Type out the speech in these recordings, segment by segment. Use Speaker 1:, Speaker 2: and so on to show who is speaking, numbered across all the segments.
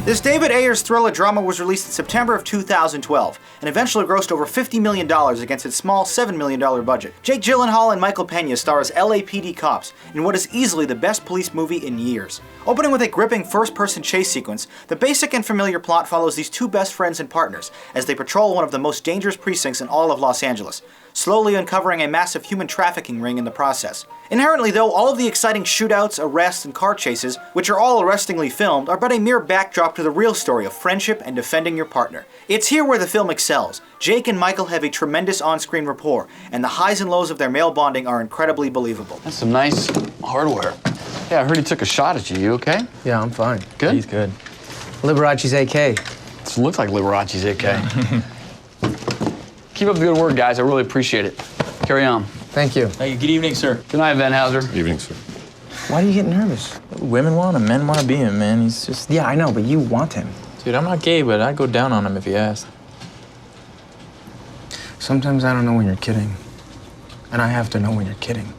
Speaker 1: This David Ayers thriller drama was released in September of 2012 and eventually grossed over $50 million against its small $7 million budget. Jake Gyllenhaal and Michael Pena star as LAPD cops in what is easily the best police movie in years. Opening with a gripping first-person chase sequence, the basic and familiar plot follows these two best friends and partners as they patrol one of the most dangerous precincts in all of Los Angeles, slowly uncovering a massive human trafficking ring in the process. Inherently though, all of the exciting shootouts, arrests, and car chases, which are all arrestingly filmed, are but a mere backdrop to the real story of friendship and defending your partner. It's here where the film excels. Jake and Michael have a tremendous on-screen rapport, and the highs and lows of their male bonding are incredibly believable.
Speaker 2: That's some nice hardware. Yeah, I heard he took a shot at you. You okay?
Speaker 3: Yeah, I'm fine.
Speaker 2: Good?
Speaker 3: He's good. Liberace's AK.
Speaker 2: This looks like Liberace's AK. Keep up the good work, guys. I really appreciate it. Carry on.
Speaker 3: Thank you.
Speaker 4: Hey, good evening, sir.
Speaker 2: Good night, Van Hauser.
Speaker 5: Good evening, sir.
Speaker 3: Why do you get nervous?
Speaker 4: Women want him, men want to be him, man. He's just...
Speaker 3: Yeah, I know, but you want him.
Speaker 4: Dude, I'm not gay, but I'd go down on him if he asked.
Speaker 3: Sometimes I don't know when you're kidding. And I have to know when you're kidding.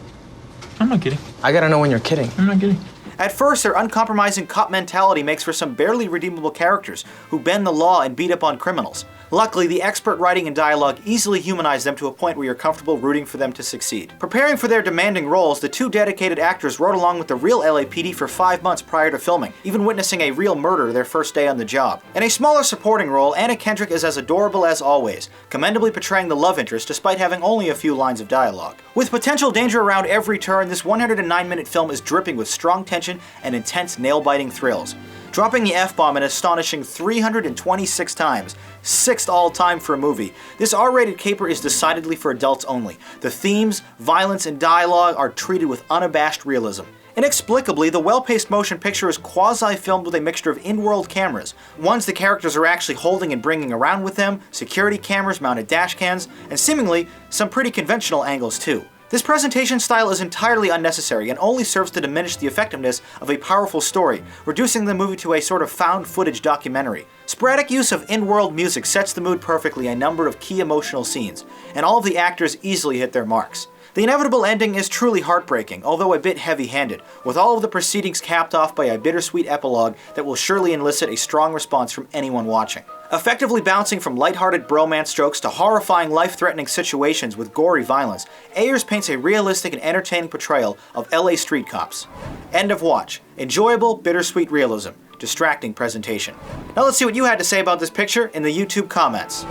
Speaker 4: I'm not kidding.
Speaker 3: I gotta know when you're kidding.
Speaker 4: I'm not kidding.
Speaker 1: At first, their uncompromising cop mentality makes for some barely redeemable characters who bend the law and beat up on criminals. Luckily, the expert writing and dialogue easily humanize them to a point where you're comfortable rooting for them to succeed. Preparing for their demanding roles, the two dedicated actors rode along with the real LAPD for 5 months prior to filming, even witnessing a real murder their first day on the job. In a smaller supporting role, Anna Kendrick is as adorable as always, commendably portraying the love interest despite having only a few lines of dialogue. With potential danger around every turn, this 109-minute film is dripping with strong tension and intense nail-biting thrills. Dropping the F-bomb an astonishing 326 times, 6th all-time for a movie, this R-rated caper is decidedly for adults only. The themes, violence, and dialogue are treated with unabashed realism. Inexplicably, the well-paced motion picture is quasi-filmed with a mixture of in-world cameras, ones the characters are actually holding and bringing around with them, security cameras, mounted dash cams, and seemingly some pretty conventional angles too. This presentation style is entirely unnecessary and only serves to diminish the effectiveness of a powerful story, reducing the movie to a sort of found footage documentary. Sporadic use of in-world music sets the mood perfectly in a number of key emotional scenes, and all of the actors easily hit their marks. The inevitable ending is truly heartbreaking, although a bit heavy-handed, with all of the proceedings capped off by a bittersweet epilogue that will surely elicit a strong response from anyone watching. Effectively bouncing from lighthearted bromance jokes to horrifying life-threatening situations with gory violence, Ayers paints a realistic and entertaining portrayal of LA street cops. End of watch. Enjoyable, bittersweet realism. Distracting presentation. Now let's see what you had to say about this picture in the YouTube comments.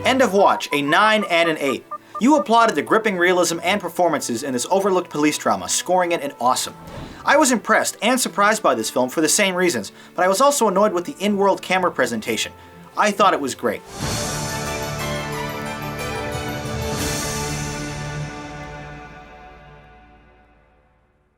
Speaker 1: End of watch, a 9 and an 8. You applauded the gripping realism and performances in this overlooked police drama, scoring it an awesome. I was impressed and surprised by this film for the same reasons, but I was also annoyed with the in-world camera presentation. I thought it was great.